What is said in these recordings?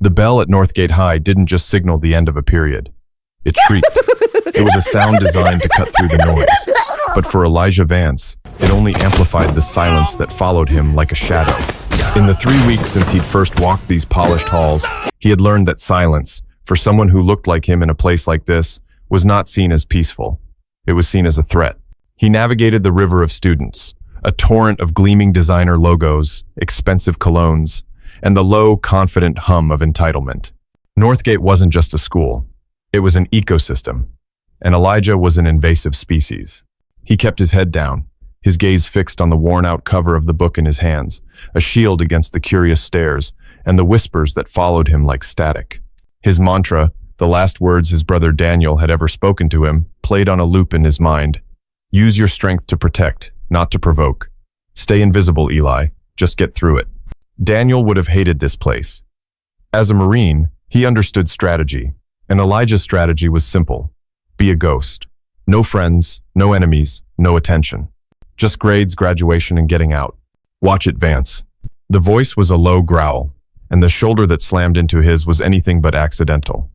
The bell at Northgate High didn't just signal the end of a period. It shrieked. It was a sound designed to cut through the noise. But for Elijah Vance, it only amplified the silence that followed him like a shadow. In the 3 weeks since he'd first walked these polished halls, he had learned that silence, for someone who looked like him in a place like this, was not seen as peaceful. It was seen as a threat. He navigated the river of students, a torrent of gleaming designer logos, expensive colognes, and the low, confident hum of entitlement. Northgate wasn't just a school. It was an ecosystem, and Elijah was an invasive species. He kept his head down, his gaze fixed on the worn-out cover of the book in his hands, a shield against the curious stares and the whispers that followed him like static. His mantra, the last words his brother Daniel had ever spoken to him, played on a loop in his mind. Use your strength to protect, not to provoke. Stay invisible, Eli. Just get through it. Daniel would have hated this place. As a Marine, he understood strategy, and Elijah's strategy was simple. Be a ghost. No friends, no enemies, no attention. Just grades, graduation, and getting out. Watch it, Vance. The voice was a low growl, and the shoulder that slammed into his was anything but accidental.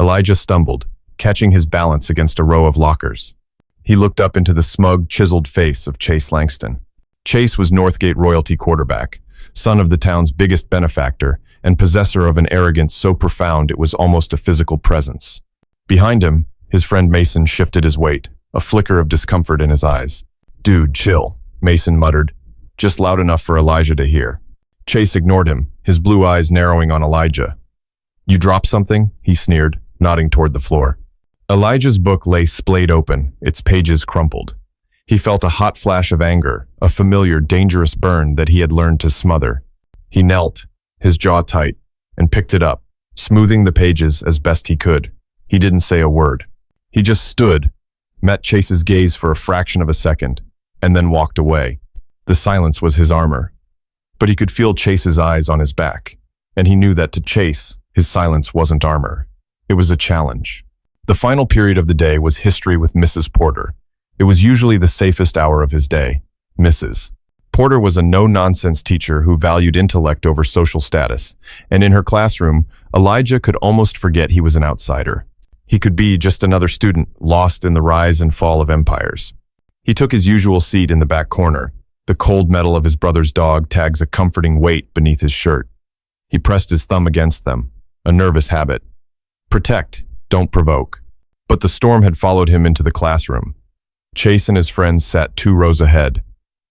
Elijah stumbled, catching his balance against a row of lockers. He looked up into the smug, chiseled face of Chase Langston. Chase was Northgate royalty quarterback, son of the town's biggest benefactor, and possessor of an arrogance so profound it was almost a physical presence. Behind him, his friend Mason shifted his weight, a flicker of discomfort in his eyes. "Dude, chill," Mason muttered, just loud enough for Elijah to hear. Chase ignored him, his blue eyes narrowing on Elijah. "You dropped something?" he sneered, nodding toward the floor. Elijah's book lay splayed open, its pages crumpled. He felt a hot flash of anger, a familiar, dangerous burn that he had learned to smother. He knelt, his jaw tight, and picked it up, smoothing the pages as best he could. He didn't say a word. He just stood, met Chase's gaze for a fraction of a second, and then walked away. The silence was his armor. But he could feel Chase's eyes on his back, and he knew that to Chase, his silence wasn't armor. It was a challenge. The final period of the day was history with Mrs. Porter. It was usually the safest hour of his day. Mrs. Porter was a no-nonsense teacher who valued intellect over social status, and in her classroom, Elijah could almost forget he was an outsider. He could be just another student lost in the rise and fall of empires. He took his usual seat in the back corner. The cold metal of his brother's dog tags a comforting weight beneath his shirt. He pressed his thumb against them, a nervous habit. Protect, don't provoke. But the storm had followed him into the classroom. Chase and his friends sat 2 rows ahead,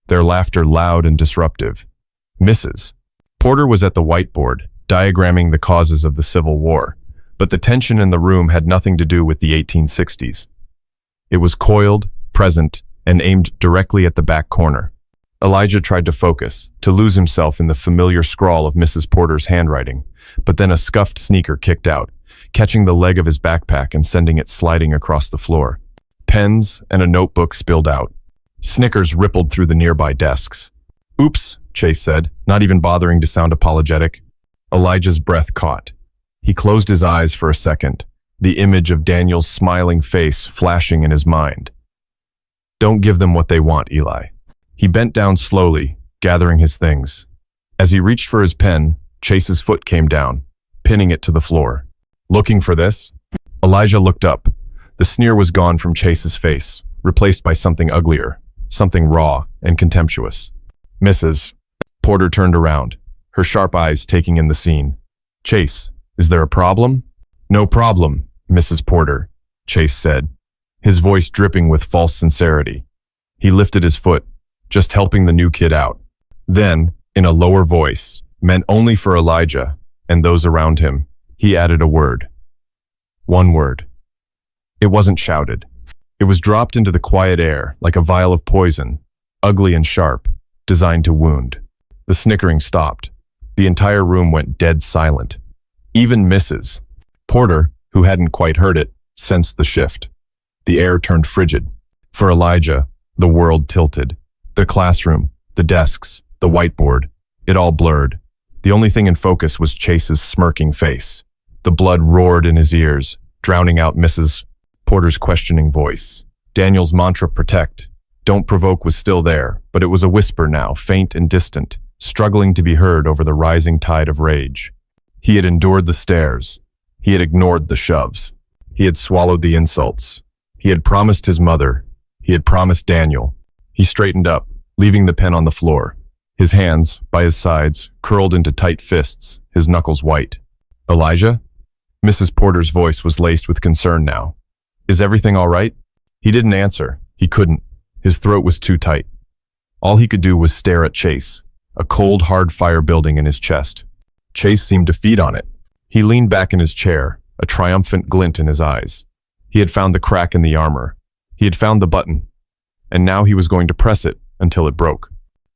their laughter loud and disruptive. Mrs. Porter was at the whiteboard, diagramming the causes of the Civil War, but the tension in the room had nothing to do with the 1860s. It was coiled, present, and aimed directly at the back corner. Elijah tried to focus, to lose himself in the familiar scrawl of Mrs. Porter's handwriting, but then a scuffed sneaker kicked out, catching the leg of his backpack and sending it sliding across the floor. Pens and a notebook spilled out. Snickers rippled through the nearby desks. "Oops," Chase said, not even bothering to sound apologetic. Elijah's breath caught. He closed his eyes for a second, the image of Daniel's smiling face flashing in his mind. "Don't give them what they want, Eli." He bent down slowly, gathering his things. As he reached for his pen, Chase's foot came down, pinning it to the floor. "Looking for this?" Elijah looked up. The sneer was gone from Chase's face, replaced by something uglier, something raw and contemptuous. "Mrs. Porter turned around, her sharp eyes taking in the scene. "Chase, is there a problem?" "No problem, Mrs. Porter," Chase said, his voice dripping with false sincerity. He lifted his foot, just helping the new kid out. Then, in a lower voice, meant only for Elijah and those around him, he added a word. One word. It wasn't shouted. It was dropped into the quiet air like a vial of poison, ugly and sharp, designed to wound. The snickering stopped. The entire room went dead silent. Even Mrs. Porter, who hadn't quite heard it, sensed the shift. The air turned frigid. For Elijah, the world tilted. The classroom, the desks, the whiteboard, it all blurred. The only thing in focus was Chase's smirking face. The blood roared in his ears, drowning out Mrs. Porter's questioning voice. Daniel's mantra, protect, don't provoke, was still there, but it was a whisper now, faint and distant, struggling to be heard over the rising tide of rage. He had endured the stares. He had ignored the shoves. He had swallowed the insults. He had promised his mother. He had promised Daniel. He straightened up, leaving the pen on the floor. His hands, by his sides, curled into tight fists, his knuckles white. Elijah? Mrs. Porter's voice was laced with concern now. Is everything all right? He didn't answer. He couldn't. His throat was too tight. All he could do was stare at Chase, a cold, hard fire building in his chest. Chase seemed to feed on it. He leaned back in his chair, a triumphant glint in his eyes. He had found the crack in the armor. He had found the button. And now he was going to press it until it broke.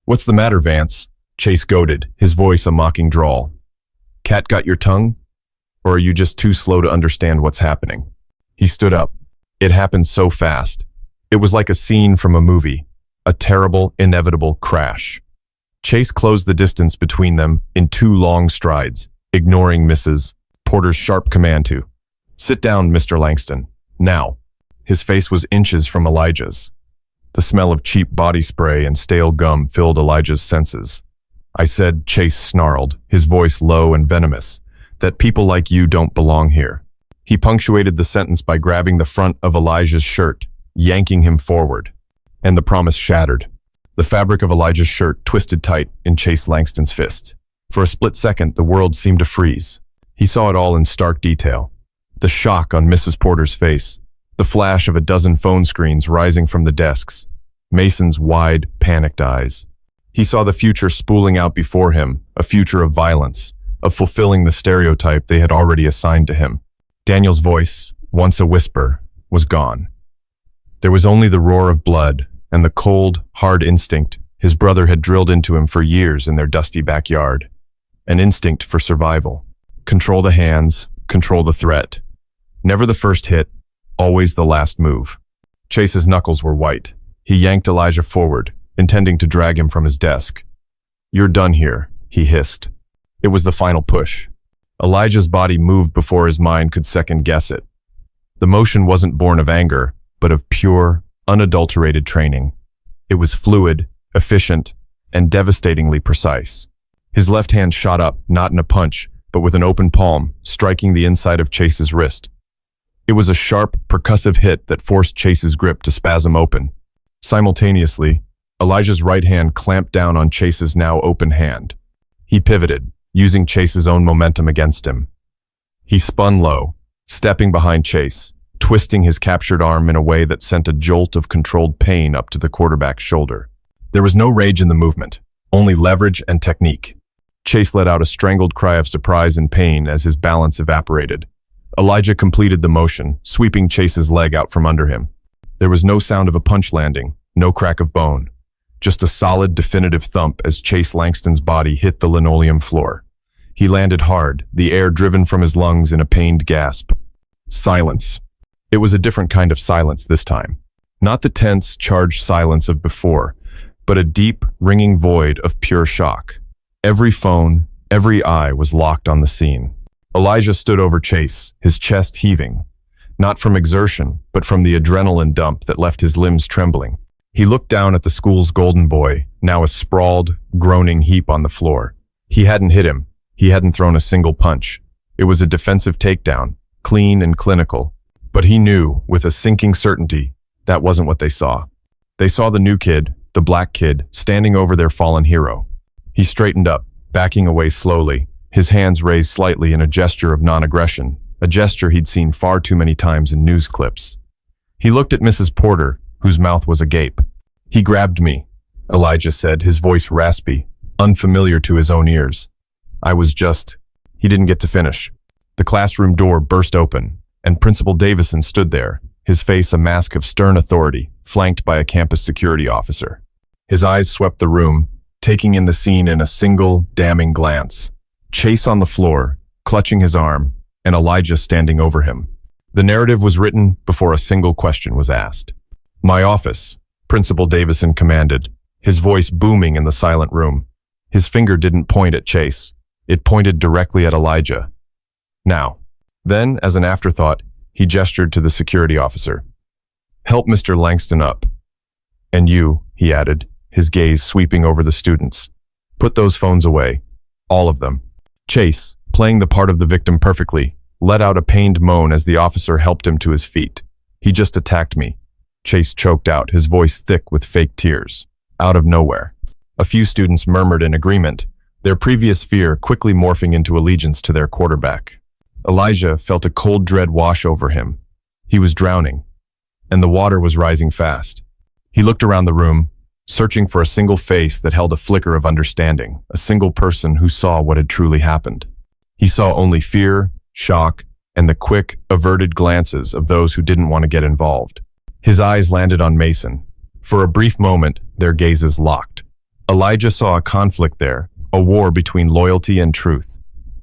What's the matter, Vance? Chase goaded, his voice a mocking drawl. Cat got your tongue? Or are you just too slow to understand what's happening? He stood up. It happened so fast. It was like a scene from a movie, a terrible, inevitable crash. Chase closed the distance between them in 2 long strides, ignoring Mrs. Porter's sharp command to, "Sit down, Mr. Langston. Now." His face was inches from Elijah's. The smell of cheap body spray and stale gum filled Elijah's senses. "I said," Chase snarled, his voice low and venomous, "that people like you don't belong here." He punctuated the sentence by grabbing the front of Elijah's shirt, yanking him forward. And the promise shattered. The fabric of Elijah's shirt twisted tight in Chase Langston's fist. For a split second, the world seemed to freeze. He saw it all in stark detail. The shock on Mrs. Porter's face, the flash of a dozen phone screens rising from the desks, Mason's wide, panicked eyes. He saw the future spooling out before him, a future of violence, of fulfilling the stereotype they had already assigned to him. Daniel's voice, once a whisper, was gone. There was only the roar of blood and the cold, hard instinct his brother had drilled into him for years in their dusty backyard. An instinct for survival. Control the hands, control the threat. Never the first hit, always the last move. Chase's knuckles were white. He yanked Elijah forward, intending to drag him from his desk. "You're done here," he hissed. It was the final push. Elijah's body moved before his mind could second-guess it. The motion wasn't born of anger, but of pure, unadulterated training. It was fluid, efficient, and devastatingly precise. His left hand shot up, not in a punch, but with an open palm, striking the inside of Chase's wrist. It was a sharp, percussive hit that forced Chase's grip to spasm open. Simultaneously, Elijah's right hand clamped down on Chase's now open hand. He pivoted, using Chase's own momentum against him. He spun low, stepping behind Chase, twisting his captured arm in a way that sent a jolt of controlled pain up to the quarterback's shoulder. There was no rage in the movement, only leverage and technique. Chase let out a strangled cry of surprise and pain as his balance evaporated. Elijah completed the motion, sweeping Chase's leg out from under him. There was no sound of a punch landing, no crack of bone. Just a solid, definitive thump as Chase Langston's body hit the linoleum floor. He landed hard, the air driven from his lungs in a pained gasp. Silence. It was a different kind of silence this time. Not the tense, charged silence of before, but a deep, ringing void of pure shock. Every phone, every eye was locked on the scene. Elijah stood over Chase, his chest heaving. Not from exertion, but from the adrenaline dump that left his limbs trembling. He looked down at the school's golden boy, now a sprawled, groaning heap on the floor. He hadn't hit him. He hadn't thrown a single punch. It was a defensive takedown, clean and clinical. But he knew, with a sinking certainty, that wasn't what they saw. They saw the new kid, the black kid, standing over their fallen hero. He straightened up, backing away slowly, his hands raised slightly in a gesture of non-aggression, a gesture he'd seen far too many times in news clips. He looked at Mrs. Porter, whose mouth was agape. "He grabbed me," Elijah said, his voice raspy, unfamiliar to his own ears. He didn't get to finish. The classroom door burst open, and Principal Davison stood there, his face a mask of stern authority, flanked by a campus security officer. His eyes swept the room, taking in the scene in a single, damning glance. Chase on the floor, clutching his arm, and Elijah standing over him. The narrative was written before a single question was asked. "My office," Principal Davison commanded, his voice booming in the silent room. His finger didn't point at Chase. It pointed directly at Elijah. "Now." Then, as an afterthought, he gestured to the security officer. "Help Mr. Langston up. And you," he added, his gaze sweeping over the students. "Put those phones away. All of them." Chase, playing the part of the victim perfectly, let out a pained moan as the officer helped him to his feet. "He just attacked me," Chase choked out, his voice thick with fake tears. Out of nowhere. A few students murmured in agreement, their previous fear quickly morphing into allegiance to their quarterback. Elijah felt a cold dread wash over him. He was drowning, and the water was rising fast. He looked around the room, searching for a single face that held a flicker of understanding, a single person who saw what had truly happened. He saw only fear, shock, and the quick, averted glances of those who didn't want to get involved. His eyes landed on Mason. For a brief moment, their gazes locked. Elijah saw a conflict there, a war between loyalty and truth.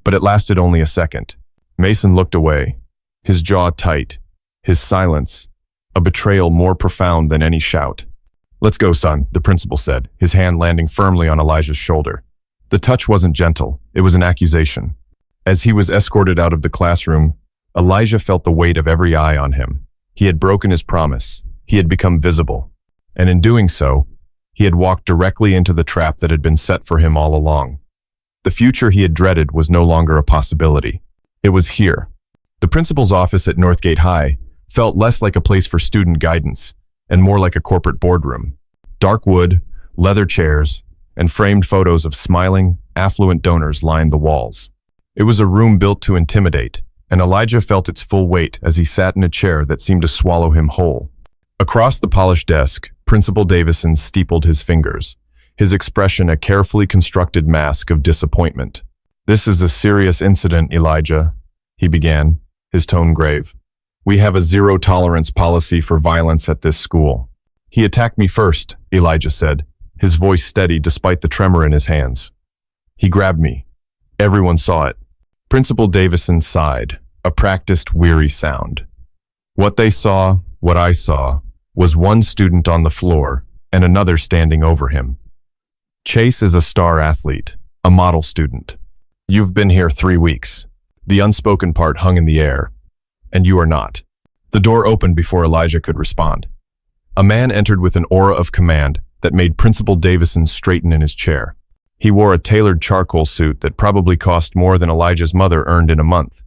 But it lasted only a second. Mason looked away, his jaw tight, his silence, a betrayal more profound than any shout. "Let's go, son," the principal said, his hand landing firmly on Elijah's shoulder. The touch wasn't gentle, it was an accusation. As he was escorted out of the classroom, Elijah felt the weight of every eye on him. He had broken his promise. He had become visible. And in doing so, he had walked directly into the trap that had been set for him all along. The future he had dreaded was no longer a possibility. It was here. The principal's office at Northgate High felt less like a place for student guidance and more like a corporate boardroom. Dark wood, leather chairs, and framed photos of smiling, affluent donors lined the walls. It was a room built to intimidate, and Elijah felt its full weight as he sat in a chair that seemed to swallow him whole. Across the polished desk, Principal Davison steepled his fingers, his expression a carefully constructed mask of disappointment. "This is a serious incident, Elijah," he began, his tone grave. "We have a zero-tolerance policy for violence at this school." "He attacked me first," Elijah said, his voice steady despite the tremor in his hands. "He grabbed me. Everyone saw it." Principal Davison sighed, a practiced, weary sound. "What they saw, what I saw, was one student on the floor and another standing over him. Chase is a star athlete, a model student. You've been here 3 weeks." The unspoken part hung in the air. "And you are not." The door opened before Elijah could respond. A man entered with an aura of command that made Principal Davison straighten in his chair. He wore a tailored charcoal suit that probably cost more than Elijah's mother earned in a month.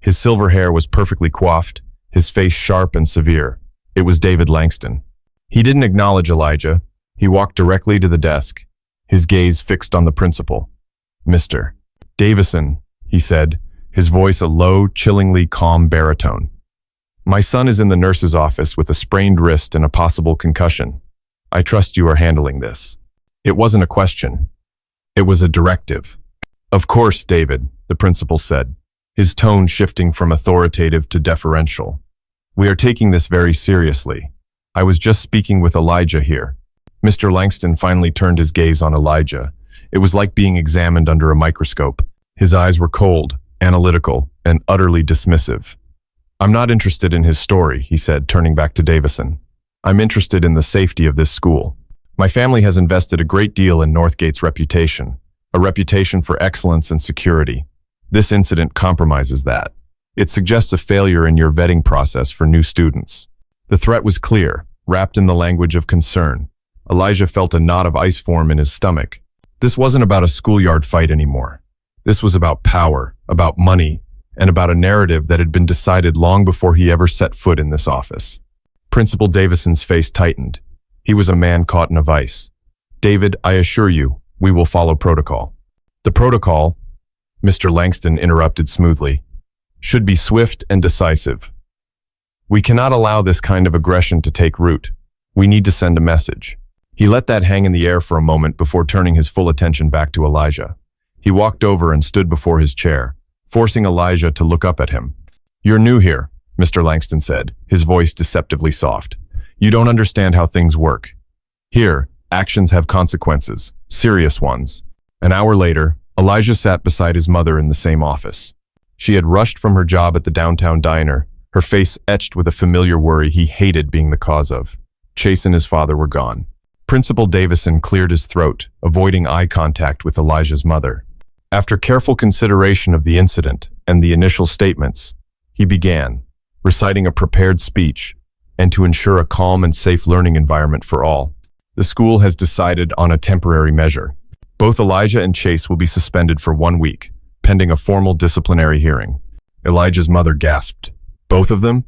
His silver hair was perfectly coiffed, his face sharp and severe. It was David Langston. He didn't acknowledge Elijah. He walked directly to the desk, his gaze fixed on the principal. "Mr. Davison," he said, his voice a low, chillingly calm baritone. "My son is in the nurse's office with a sprained wrist and a possible concussion. I trust you are handling this." It wasn't a question. It was a directive. "Of course, David," the principal said, his tone shifting from authoritative to deferential. "We are taking this very seriously. I was just speaking with Elijah here." Mr. Langston finally turned his gaze on Elijah. It was like being examined under a microscope. His eyes were cold, analytical, and utterly dismissive. "I'm not interested in his story," he said, turning back to Davison. "I'm interested in the safety of this school. My family has invested a great deal in Northgate's reputation, a reputation for excellence and security. This incident compromises that. It suggests a failure in your vetting process for new students." The threat was clear, wrapped in the language of concern. Elijah felt a knot of ice form in his stomach. This wasn't about a schoolyard fight anymore. This was about power, about money, and about a narrative that had been decided long before he ever set foot in this office. Principal Davison's face tightened. He was a man caught in a vice. "David, I assure you, we will follow protocol." "The protocol," Mr. Langston interrupted smoothly, "should be swift and decisive. We cannot allow this kind of aggression to take root. We need to send a message." He let that hang in the air for a moment before turning his full attention back to Elijah. He walked over and stood before his chair, forcing Elijah to look up at him. "You're new here," Mr. Langston said, his voice deceptively soft. "You don't understand how things work. Here, actions have consequences, serious ones." An hour later, Elijah sat beside his mother in the same office. She had rushed from her job at the downtown diner, her face etched with a familiar worry he hated being the cause of. Chase and his father were gone. Principal Davison cleared his throat, avoiding eye contact with Elijah's mother. After careful consideration of the incident and the initial statements, he began, reciting a prepared speech, and to ensure a calm and safe learning environment for all. "The school has decided on a temporary measure. Both Elijah and Chase will be suspended for 1 week. pending a formal disciplinary hearing. Elijah's mother gasped. Both of them?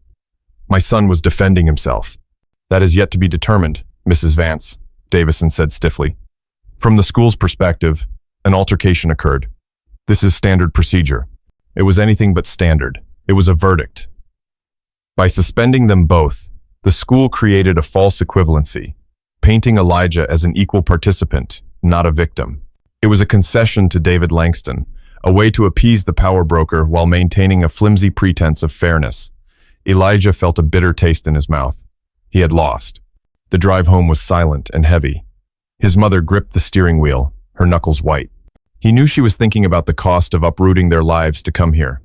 My son was defending himself. That is yet to be determined, Mrs. Vance, Davison said stiffly. From the school's perspective, an altercation occurred. This is standard procedure. It was anything but standard. It was a verdict. By suspending them both, the school created a false equivalency, painting Elijah as an equal participant, not a victim. It was a concession to David Langston, a way to appease the power broker while maintaining a flimsy pretense of fairness. Elijah felt a bitter taste in his mouth. He had lost. The drive home was silent and heavy. His mother gripped the steering wheel, her knuckles white. He knew she was thinking about the cost of uprooting their lives to come here,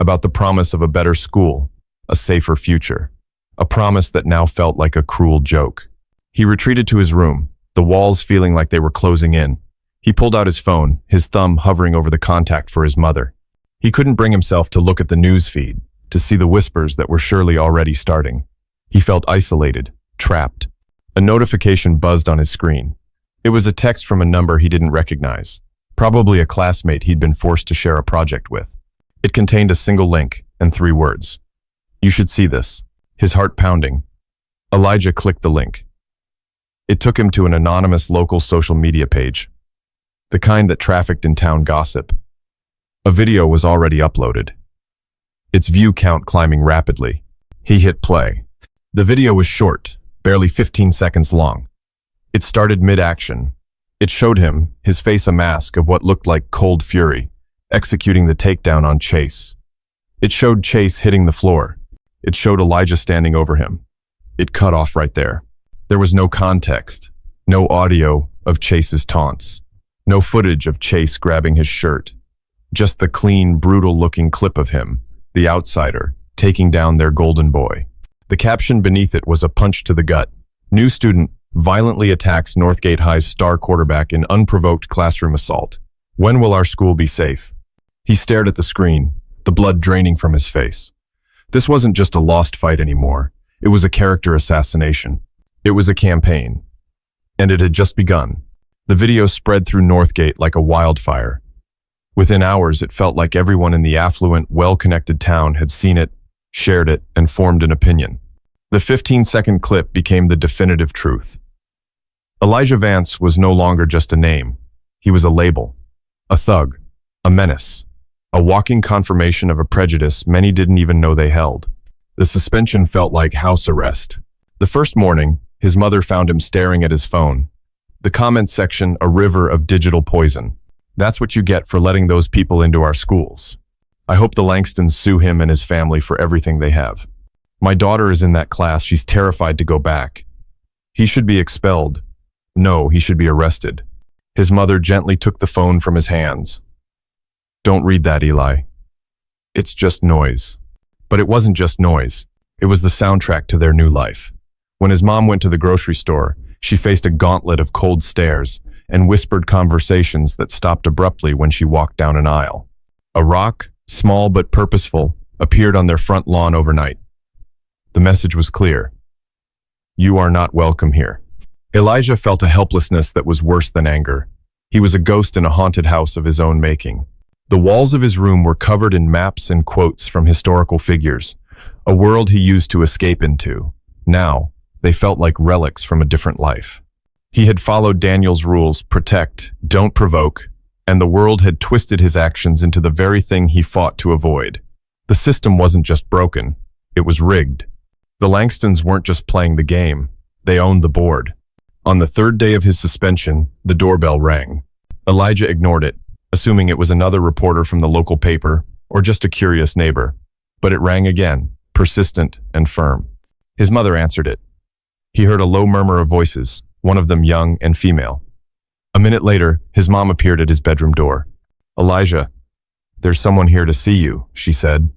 about the promise of a better school, a safer future, a promise that now felt like a cruel joke. He retreated to his room, the walls feeling like they were closing in. He pulled out his phone, his thumb hovering over the contact for his mother. He couldn't bring himself to look at the news feed, to see the whispers that were surely already starting. He felt isolated, trapped. A notification buzzed on his screen. It was a text from a number he didn't recognize, probably a classmate he'd been forced to share a project with. It contained a single link and 3 words. You should see this. His heart pounding. Elijah clicked the link. It took him to an anonymous local social media page, the kind that trafficked in town gossip. A video was already uploaded, its view count climbing rapidly. He hit play. The video was short, barely 15 seconds long. It started mid-action. It showed him, his face a mask of what looked like cold fury, executing the takedown on Chase. It showed Chase hitting the floor. It showed Elijah standing over him. It cut off right there. There was no context, no audio of Chase's taunts, no footage of Chase grabbing his shirt, just the clean, brutal-looking clip of him, the outsider, taking down their golden boy. The caption beneath it was a punch to the gut. New student violently attacks Northgate High's star quarterback in unprovoked classroom assault. When will our school be safe? He stared at the screen, the blood draining from his face. This wasn't just a lost fight anymore. It was a character assassination. It was a campaign. And it had just begun. The video spread through Northgate like a wildfire. Within hours, it felt like everyone in the affluent, well-connected town had seen it, shared it, and formed an opinion. The 15-second clip became the definitive truth. Elijah Vance was no longer just a name. He was a label, a thug, a menace, a walking confirmation of a prejudice many didn't even know they held. The suspension felt like house arrest. The first morning, his mother found him staring at his phone. The comment section, a river of digital poison. That's what you get for letting those people into our schools. I hope the Langstons sue him and his family for everything they have. My daughter is in that class. She's terrified to go back. He should be expelled. No, he should be arrested. His mother gently took the phone from his hands. Don't read that, Eli. It's just noise. But it wasn't just noise. It was the soundtrack to their new life. When his mom went to the grocery store, she faced a gauntlet of cold stares and whispered conversations that stopped abruptly when she walked down an aisle. A rock, small but purposeful, appeared on their front lawn overnight. The message was clear. You are not welcome here. Elijah felt a helplessness that was worse than anger. He was a ghost in a haunted house of his own making. The walls of his room were covered in maps and quotes from historical figures, a world he used to escape into. Now, they felt like relics from a different life. He had followed Daniel's rules, protect, don't provoke, and the world had twisted his actions into the very thing he fought to avoid. The system wasn't just broken, it was rigged. The Langstons weren't just playing the game, they owned the board. On the 3rd day of his suspension, the doorbell rang. Elijah ignored it, assuming it was another reporter from the local paper or just a curious neighbor. But it rang again, persistent and firm. His mother answered it. He heard a low murmur of voices, one of them young and female. A minute later, his mom appeared at his bedroom door. Elijah, there's someone here to see you, she said,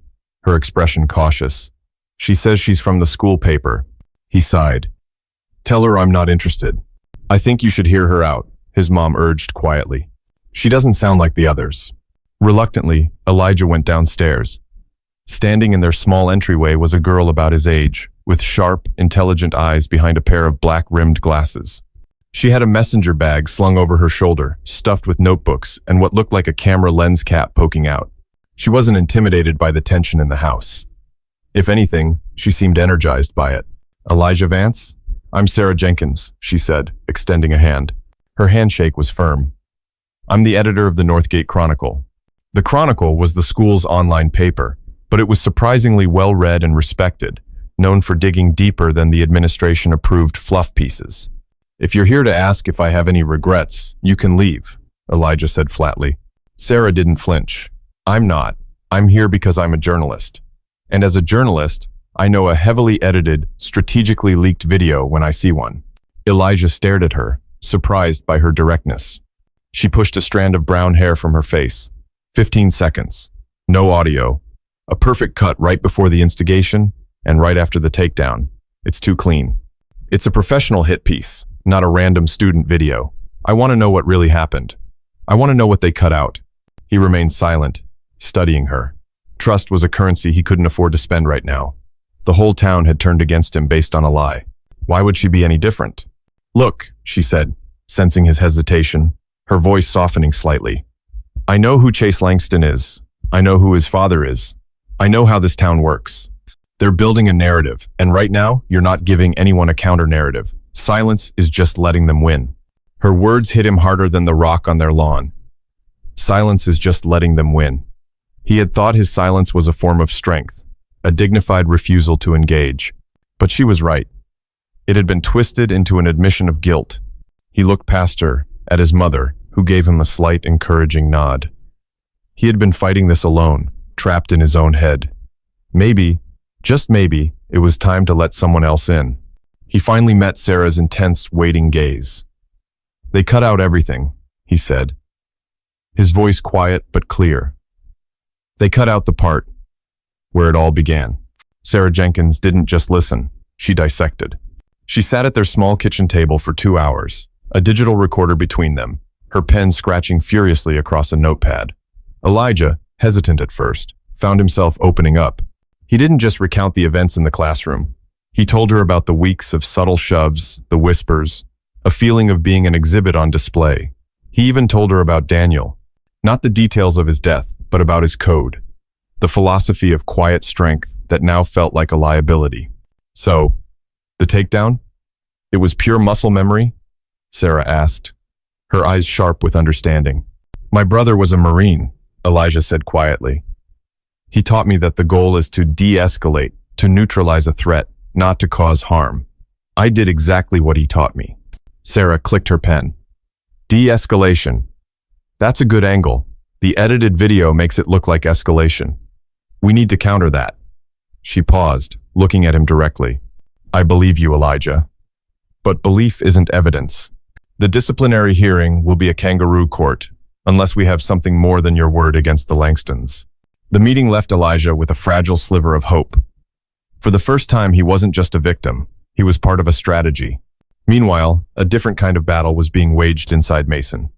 her expression cautious. She says she's from the school paper. He sighed. Tell her I'm not interested. I think you should hear her out, his mom urged quietly. She doesn't sound like the others. Reluctantly, Elijah went downstairs. Standing in their small entryway was a girl about his age, with sharp, intelligent eyes behind a pair of black-rimmed glasses. She had a messenger bag slung over her shoulder, stuffed with notebooks and what looked like a camera lens cap poking out. She wasn't intimidated by the tension in the house. If anything, she seemed energized by it. "Elijah Vance? I'm Sarah Jenkins," she said, extending a hand. Her handshake was firm. "I'm the editor of the Northgate Chronicle." The Chronicle was the school's online paper, but it was surprisingly well-read and respected, known for digging deeper than the administration-approved fluff pieces. "If you're here to ask if I have any regrets, you can leave," Elijah said flatly. Sarah didn't flinch. "I'm not. I'm here because I'm a journalist. And as a journalist, I know a heavily edited, strategically leaked video when I see one." Elijah stared at her, surprised by her directness. She pushed a strand of brown hair from her face. 15 seconds. No audio. A perfect cut right before the instigation and right after the takedown. It's too clean. "It's a professional hit piece, not a random student video. I want to know what really happened. I want to know what they cut out." He remained silent, studying her. Trust was a currency he couldn't afford to spend right now. The whole town had turned against him based on a lie. Why would she be any different? "Look," she said, sensing his hesitation, her voice softening slightly. "I know who Chase Langston is. I know who his father is. I know how this town works. They're building a narrative, and right now, you're not giving anyone a counter-narrative. Silence is just letting them win." Her words hit him harder than the rock on their lawn. Silence is just letting them win. He had thought his silence was a form of strength, a dignified refusal to engage. But she was right. It had been twisted into an admission of guilt. He looked past her, at his mother, who gave him a slight, encouraging nod. He had been fighting this alone, trapped in his own head. Maybe, just maybe, it was time to let someone else in. He finally met Sarah's intense, waiting gaze. "They cut out everything," he said, his voice quiet but clear. "They cut out the part where it all began." Sarah Jenkins didn't just listen, she dissected. She sat at their small kitchen table for 2 hours, a digital recorder between them, her pen scratching furiously across a notepad. Elijah, hesitant at first, found himself opening up. He didn't just recount the events in the classroom. He told her about the weeks of subtle shoves, the whispers, a feeling of being an exhibit on display. He even told her about Daniel, not the details of his death, but about his code, the philosophy of quiet strength that now felt like a liability. "So, the takedown? It was pure muscle memory?" Sarah asked, her eyes sharp with understanding. "My brother was a Marine," Elijah said quietly. "He taught me that the goal is to de-escalate, to neutralize a threat, not to cause harm. I did exactly what he taught me." Sarah clicked her pen. "De-escalation. That's a good angle. The edited video makes it look like escalation. We need to counter that." She paused, looking at him directly. "I believe you, Elijah. But belief isn't evidence. The disciplinary hearing will be a kangaroo court, unless we have something more than your word against the Langstons." The meeting left Elijah with a fragile sliver of hope. For the first time, he wasn't just a victim. He was part of a strategy. Meanwhile, a different kind of battle was being waged inside Mason.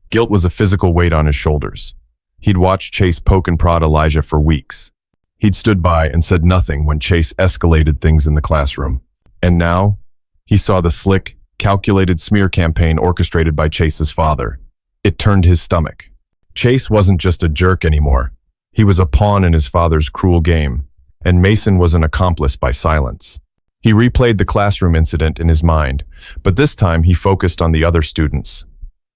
Guilt was a physical weight on his shoulders. He'd watched Chase poke and prod Elijah for weeks. He'd stood by and said nothing when Chase escalated things in the classroom. And now, he saw the slick, calculated smear campaign orchestrated by Chase's father. It turned his stomach. Chase wasn't just a jerk anymore. He was a pawn in his father's cruel game, and Mason was an accomplice by silence. He replayed the classroom incident in his mind, but this time he focused on the other students.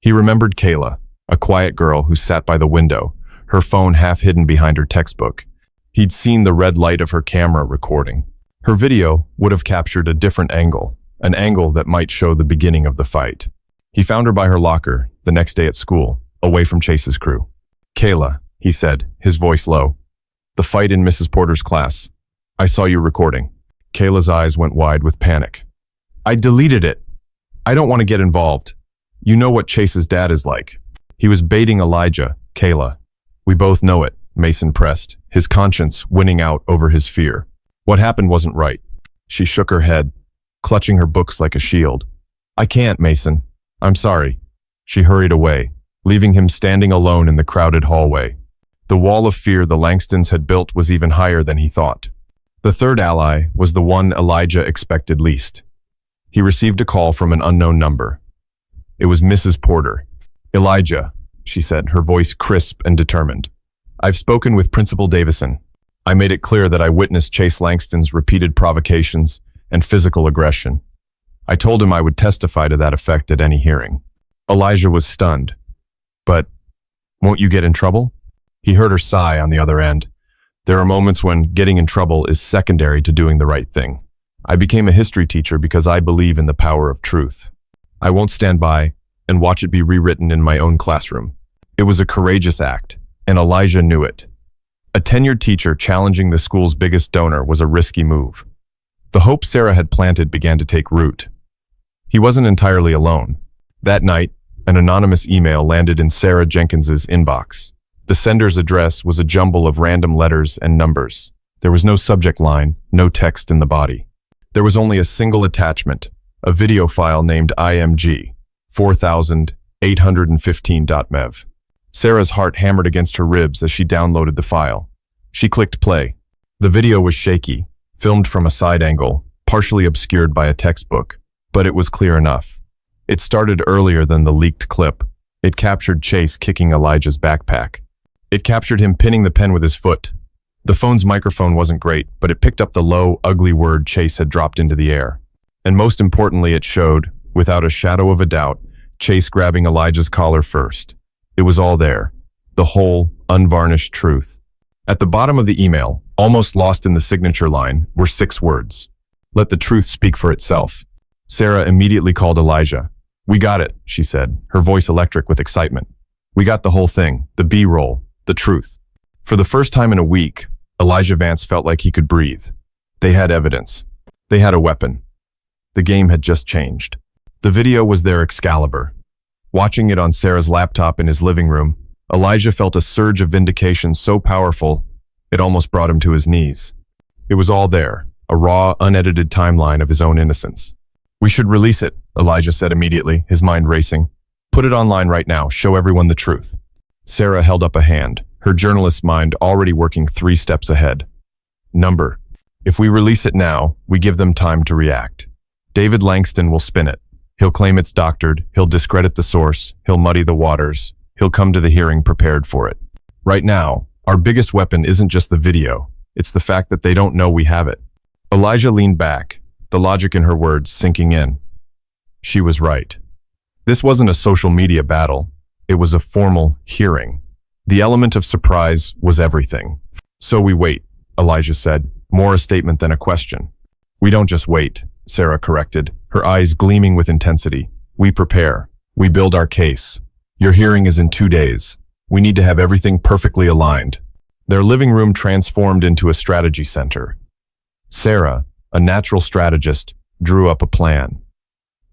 He remembered Kayla, a quiet girl who sat by the window, her phone half hidden behind her textbook. He'd seen the red light of her camera recording. Her video would have captured a different angle, an angle that might show the beginning of the fight. He found her by her locker the next day at school, away from Chase's crew. "Kayla," he said, his voice low. "The fight in Mrs. Porter's class. I saw you recording." Kayla's eyes went wide with panic. "I deleted it. I don't want to get involved. You know what Chase's dad is like." He was baiting Elijah, Kayla. "We both know it," Mason pressed, his conscience winning out over his fear. "What happened wasn't right." She shook her head, clutching her books like a shield. "I can't, Mason. I'm sorry." She hurried away, leaving him standing alone in the crowded hallway. The wall of fear the Langstons had built was even higher than he thought. The third ally was the one Elijah expected least. He received a call from an unknown number. It was Mrs. Porter. "Elijah," she said, her voice crisp and determined. "I've spoken with Principal Davison. I made it clear that I witnessed Chase Langston's repeated provocations and physical aggression. I told him I would testify to that effect at any hearing." Elijah was stunned. "But won't you get in trouble?" He heard her sigh on the other end. "There are moments when getting in trouble is secondary to doing the right thing. I became a history teacher because I believe in the power of truth. I won't stand by and watch it be rewritten in my own classroom." It was a courageous act, and Elijah knew it. A tenured teacher challenging the school's biggest donor was a risky move. The hope Sarah had planted began to take root. He wasn't entirely alone. That night, an anonymous email landed in Sarah Jenkins's inbox. The sender's address was a jumble of random letters and numbers. There was no subject line, no text in the body. There was only a single attachment, a video file named IMG 4815.mev. Sarah's heart hammered against her ribs as she downloaded the file. She clicked play. The video was shaky, filmed from a side angle, partially obscured by a textbook, but it was clear enough. It started earlier than the leaked clip. It captured Chase kicking Elijah's backpack. It captured him pinning the pen with his foot. The phone's microphone wasn't great, but it picked up the low, ugly word Chase had dropped into the air. And most importantly, it showed, without a shadow of a doubt, Chase grabbing Elijah's collar first. It was all there, the whole, unvarnished truth. At the bottom of the email, almost lost in the signature line, were 6 words. "Let the truth speak for itself." Sarah immediately called Elijah. "We got it," she said, her voice electric with excitement. "We got the whole thing, the B-roll, the truth." For the first time in a week, Elijah Vance felt like he could breathe. They had evidence. They had a weapon. The game had just changed. The video was their Excalibur. Watching it on Sarah's laptop in his living room, Elijah felt a surge of vindication so powerful, it almost brought him to his knees. It was all there, a raw, unedited timeline of his own innocence. "We should release it," Elijah said immediately, his mind racing. "Put it online right now, show everyone the truth." Sarah held up a hand, her journalist's mind already working 3 steps ahead. "Number. If we release it now, we give them time to react. David Langston will spin it. He'll claim it's doctored, he'll discredit the source, he'll muddy the waters, he'll come to the hearing prepared for it. Right now, our biggest weapon isn't just the video, it's the fact that they don't know we have it." Elijah leaned back, the logic in her words sinking in. She was right. This wasn't a social media battle, it was a formal hearing. The element of surprise was everything. "So we wait," Elijah said, more a statement than a question. "We don't just wait," Sarah corrected, her eyes gleaming with intensity. "We prepare. We build our case. Your hearing is in 2 days. We need to have everything perfectly aligned." Their living room transformed into a strategy center. Sarah, a natural strategist, drew up a plan.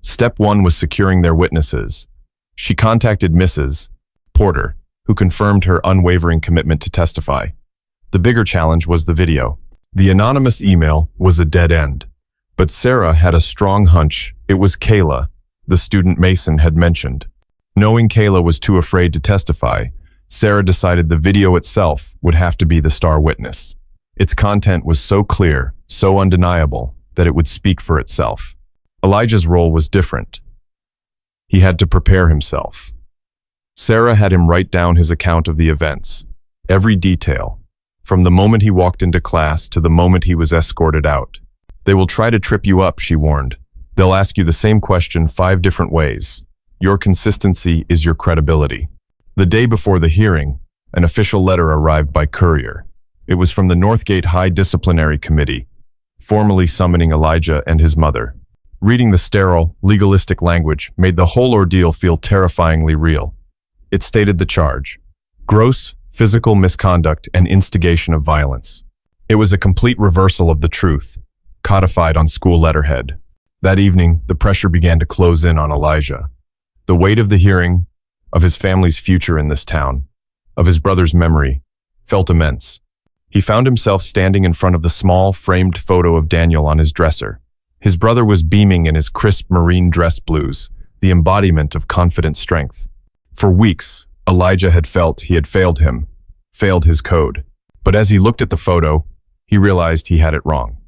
Step 1 was securing their witnesses. She contacted Mrs. Porter, who confirmed her unwavering commitment to testify. The bigger challenge was the video. The anonymous email was a dead end. But Sarah had a strong hunch it was Kayla, the student Mason had mentioned. Knowing Kayla was too afraid to testify, Sarah decided the video itself would have to be the star witness. Its content was so clear, so undeniable, that it would speak for itself. Elijah's role was different. He had to prepare himself. Sarah had him write down his account of the events, every detail, from the moment he walked into class to the moment he was escorted out. "They will try to trip you up," she warned. "They'll ask you the same question 5 different ways. Your consistency is your credibility." The day before the hearing, an official letter arrived by courier. It was from the Northgate High Disciplinary Committee, formally summoning Elijah and his mother. Reading the sterile, legalistic language made the whole ordeal feel terrifyingly real. It stated the charge: gross physical misconduct and instigation of violence. It was a complete reversal of the truth, codified on school letterhead. That evening, the pressure began to close in on Elijah. The weight of the hearing, of his family's future in this town, of his brother's memory, felt immense. He found himself standing in front of the small, framed photo of Daniel on his dresser. His brother was beaming in his crisp marine dress blues, the embodiment of confident strength. For weeks, Elijah had felt he had failed him, failed his code. But as he looked at the photo, he realized he had it wrong.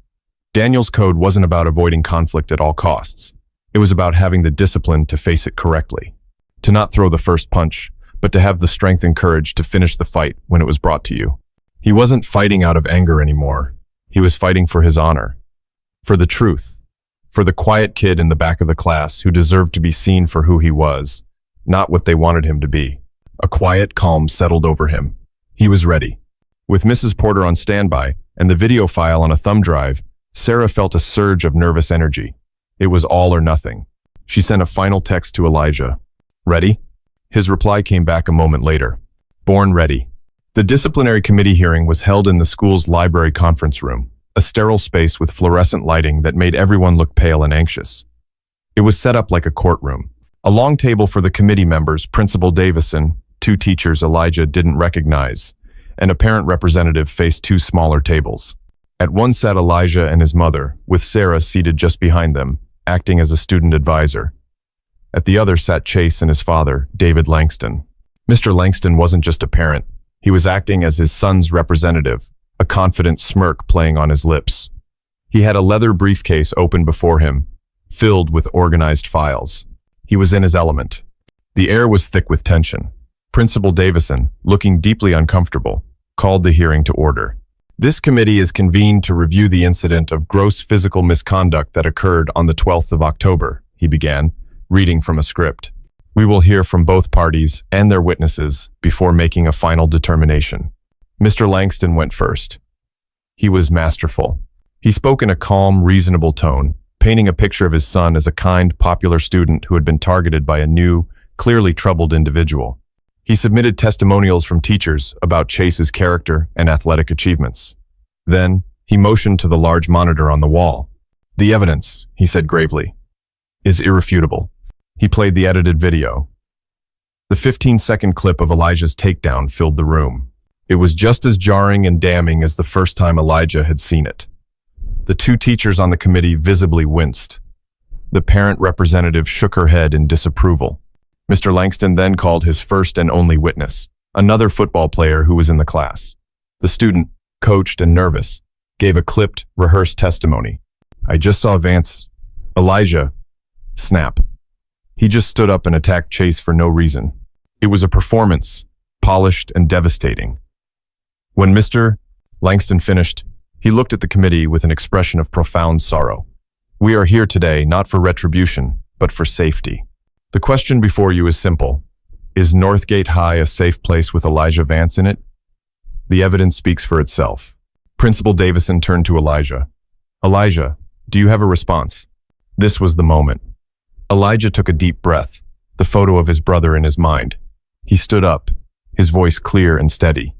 Daniel's code wasn't about avoiding conflict at all costs. It was about having the discipline to face it correctly, to not throw the first punch, but to have the strength and courage to finish the fight when it was brought to you. He wasn't fighting out of anger anymore. He was fighting for his honor, for the truth, for the quiet kid in the back of the class who deserved to be seen for who he was, not what they wanted him to be. A quiet calm settled over him. He was ready. With Mrs. Porter on standby and the video file on a thumb drive, Sarah felt a surge of nervous energy. It was all or nothing. She sent a final text to Elijah. Ready? His reply came back a moment later. Born ready. The disciplinary committee hearing was held in the school's library conference room, a sterile space with fluorescent lighting that made everyone look pale and anxious. It was set up like a courtroom. A long table for the committee members, Principal Davison, 2 teachers Elijah didn't recognize, and a parent representative faced 2 smaller tables. At one sat Elijah and his mother, with Sarah seated just behind them, acting as a student advisor. At the other sat Chase and his father, David Langston. Mr. Langston wasn't just a parent. He was acting as his son's representative, a confident smirk playing on his lips. He had a leather briefcase open before him, filled with organized files. He was in his element. The air was thick with tension. Principal Davison, looking deeply uncomfortable, called the hearing to order. This committee is convened to review the incident of gross physical misconduct that occurred on the 12th of October, he began, reading from a script. We will hear from both parties and their witnesses before making a final determination. Mr. Langston went first. He was masterful. He spoke in a calm, reasonable tone, painting a picture of his son as a kind, popular student who had been targeted by a new, clearly troubled individual. He submitted testimonials from teachers about Chase's character and athletic achievements. Then, he motioned to the large monitor on the wall. The evidence, he said gravely, is irrefutable. He played the edited video. The 15-second clip of Elijah's takedown filled the room. It was just as jarring and damning as the first time Elijah had seen it. The 2 teachers on the committee visibly winced. The parent representative shook her head in disapproval. Mr. Langston then called his first and only witness, another football player who was in the class. The student, coached and nervous, gave a clipped, rehearsed testimony. I just saw Elijah, snap. He just stood up and attacked Chase for no reason. It was a performance, polished and devastating. When Mr. Langston finished, he looked at the committee with an expression of profound sorrow. We are here today not for retribution, but for safety. The question before you is simple. Is Northgate High a safe place with Elijah Vance in it? The evidence speaks for itself. Principal Davison turned to Elijah. Elijah, do you have a response? This was the moment. Elijah took a deep breath, the photo of his brother in his mind. He stood up, his voice clear and steady.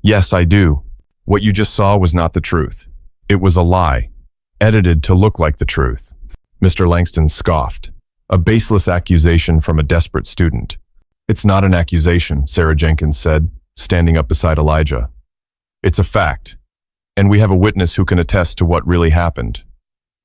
Yes, I do. What you just saw was not the truth. It was a lie, edited to look like the truth. Mr. Langston scoffed. A baseless accusation from a desperate student. It's not an accusation, Sarah Jenkins said, standing up beside Elijah. It's a fact, and we have a witness who can attest to what really happened.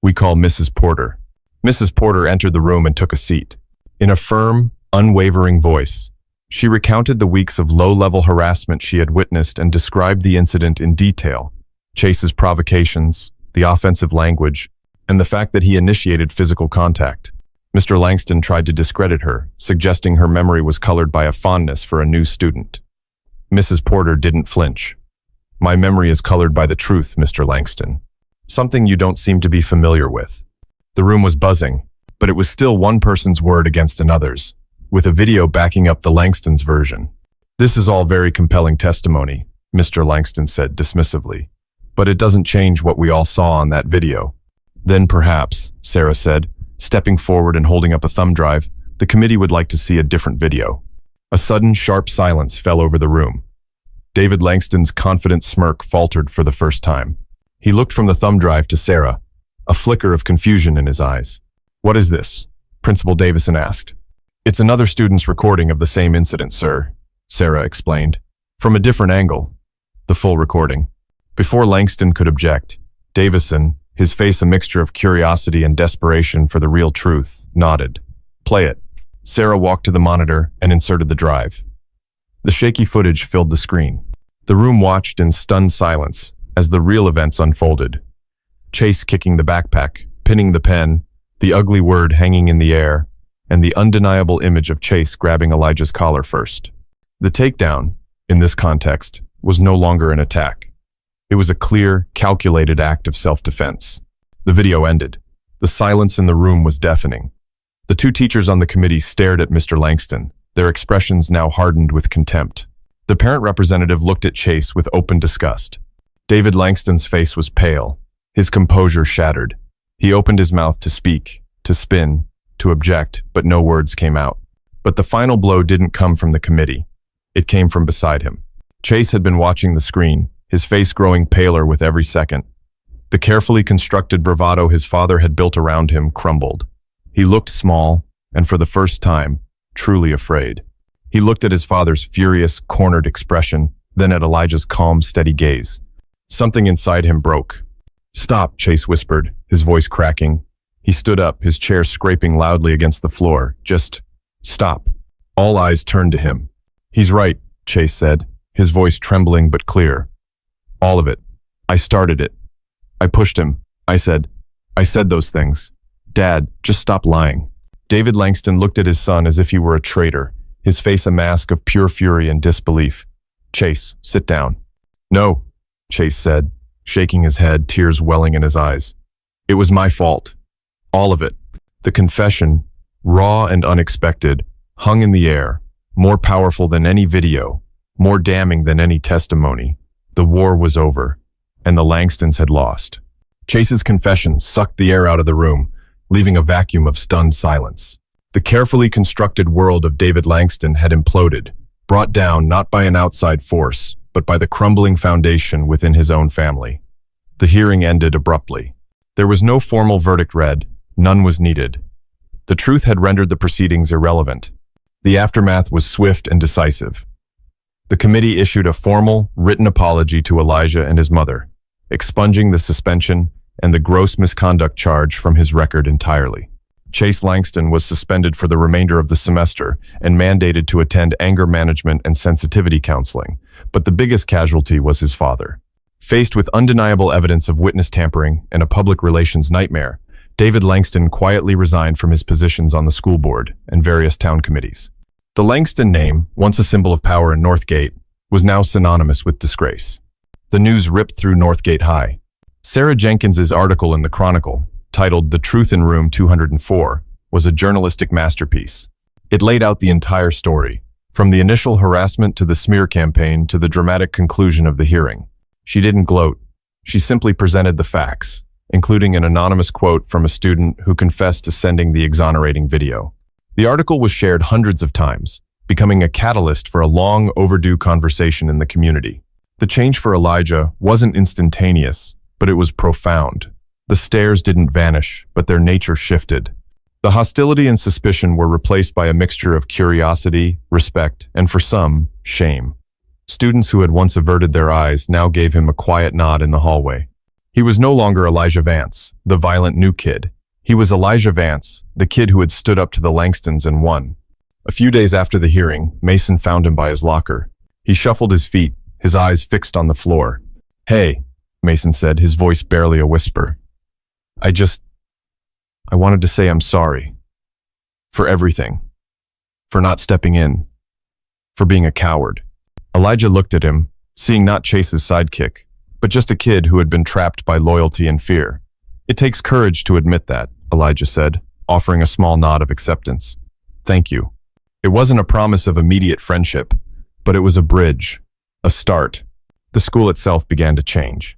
We call Mrs. Porter. Mrs. Porter entered the room and took a seat. In a firm, unwavering voice, she recounted the weeks of low-level harassment she had witnessed and described the incident in detail. Chase's provocations, the offensive language, and the fact that he initiated physical contact. Mr. Langston tried to discredit her, suggesting her memory was colored by a fondness for a new student. Mrs. Porter didn't flinch. My memory is colored by the truth, Mr. Langston. Something you don't seem to be familiar with. The room was buzzing, but it was still one person's word against another's, with a video backing up the Langston's version. This is all very compelling testimony, Mr. Langston said dismissively, but it doesn't change what we all saw on that video. Then perhaps, Sarah said, stepping forward and holding up a thumb drive, the committee would like to see a different video. A sudden, sharp silence fell over the room. David Langston's confident smirk faltered for the first time. He looked from the thumb drive to Sarah, a flicker of confusion in his eyes. What is this? Principal Davison asked. It's another student's recording of the same incident, sir, Sarah explained. From a different angle. The full recording. Before Langston could object, Davison, his face a mixture of curiosity and desperation for the real truth, nodded. Play it. Sarah walked to the monitor and inserted the drive. The shaky footage filled the screen. The room watched in stunned silence as the real events unfolded. Chase kicking the backpack, pinning the pen, the ugly word hanging in the air, and the undeniable image of Chase grabbing Elijah's collar first. The takedown, in this context, was no longer an attack. It was a clear, calculated act of self-defense. The video ended. The silence in the room was deafening. The two teachers on the committee stared at Mr. Langston, their expressions now hardened with contempt. The parent representative looked at Chase with open disgust. David Langston's face was pale, his composure shattered. He opened his mouth to speak, to spin, to object, but no words came out. But the final blow didn't come from the committee. It came from beside him. Chase had been watching the screen, his face growing paler with every second. The carefully constructed bravado his father had built around him crumbled. He looked small, and for the first time, truly afraid. He looked at his father's furious, cornered expression, then at Elijah's calm, steady gaze. Something inside him broke. "Stop," Chase whispered, his voice cracking. He stood up, his chair scraping loudly against the floor. "Just stop." All eyes turned to him. "He's right," Chase said, his voice trembling but clear. "All of it. I started it. I pushed him. I said those things. Dad, just stop lying." David Langston looked at his son as if he were a traitor, his face a mask of pure fury and disbelief. "Chase, sit down." "No," Chase said, shaking his head, tears welling in his eyes. "It was my fault. All of it." The confession, raw and unexpected, hung in the air, more powerful than any video, more damning than any testimony. The war was over, and the Langstons had lost. Chase's confession sucked the air out of the room, leaving a vacuum of stunned silence. The carefully constructed world of David Langston had imploded, brought down not by an outside force, but by the crumbling foundation within his own family. The hearing ended abruptly. There was no formal verdict read, none was needed. The truth had rendered the proceedings irrelevant. The aftermath was swift and decisive. The committee issued a formal, written apology to Elijah and his mother, expunging the suspension and the gross misconduct charge from his record entirely. Chase Langston was suspended for the remainder of the semester and mandated to attend anger management and sensitivity counseling, but the biggest casualty was his father. Faced with undeniable evidence of witness tampering and a public relations nightmare, David Langston quietly resigned from his positions on the school board and various town committees. The Langston name, once a symbol of power in Northgate, was now synonymous with disgrace. The news ripped through Northgate High. Sarah Jenkins's article in the Chronicle, titled "The Truth in Room 204, was a journalistic masterpiece. It laid out the entire story, from the initial harassment to the smear campaign to the dramatic conclusion of the hearing. She didn't gloat. She simply presented the facts, including an anonymous quote from a student who confessed to sending the exonerating video. The article was shared hundreds of times, becoming a catalyst for a long overdue conversation in the community. The change for Elijah wasn't instantaneous, but it was profound. The stares didn't vanish, but their nature shifted. The hostility and suspicion were replaced by a mixture of curiosity, respect, and for some, shame. Students who had once averted their eyes now gave him a quiet nod in the hallway. He was no longer Elijah Vance, the violent new kid. He was Elijah Vance, the kid who had stood up to the Langstons and won. A few days after the hearing, Mason found him by his locker. He shuffled his feet, his eyes fixed on the floor. "Hey," Mason said, his voice barely a whisper. I wanted to say I'm sorry. For everything. For not stepping in. For being a coward." Elijah looked at him, seeing not Chase's sidekick, but just a kid who had been trapped by loyalty and fear. "It takes courage to admit that," Elijah said, offering a small nod of acceptance. "Thank you." It wasn't a promise of immediate friendship, but it was a bridge, a start. The school itself began to change.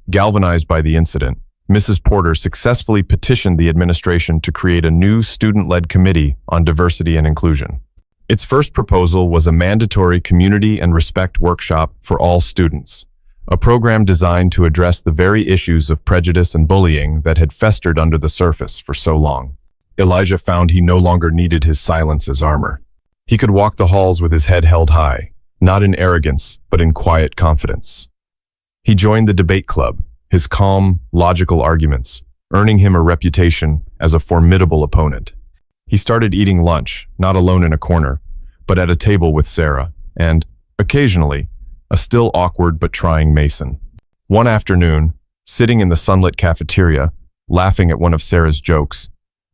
Galvanized by the incident, Mrs. Porter successfully petitioned the administration to create a new student-led committee on diversity and inclusion. Its first proposal was a mandatory community and respect workshop for all students, a program designed to address the very issues of prejudice and bullying that had festered under the surface for so long. Elijah found he no longer needed his silence as armor. He could walk the halls with his head held high, not in arrogance, but in quiet confidence. He joined the debate club, his calm, logical arguments, earning him a reputation as a formidable opponent. He started eating lunch, not alone in a corner, but at a table with Sarah, and, occasionally, a still awkward but trying Mason. One afternoon, sitting in the sunlit cafeteria, laughing at one of Sarah's jokes,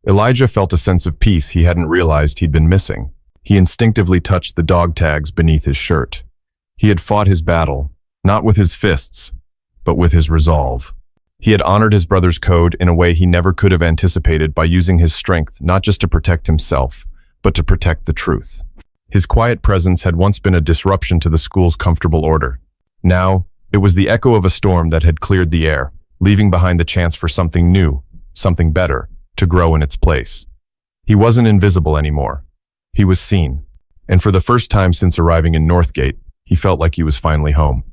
Elijah felt a sense of peace he hadn't realized he'd been missing. He instinctively touched the dog tags beneath his shirt. He had fought his battle, not with his fists, but with his resolve. He had honored his brother's code in a way he never could have anticipated by using his strength not just to protect himself, but to protect the truth. His quiet presence had once been a disruption to the school's comfortable order. Now, it was the echo of a storm that had cleared the air, leaving behind the chance for something new, something better, to grow in its place. He wasn't invisible anymore. He was seen. And for the first time since arriving in Northgate, he felt like he was finally home.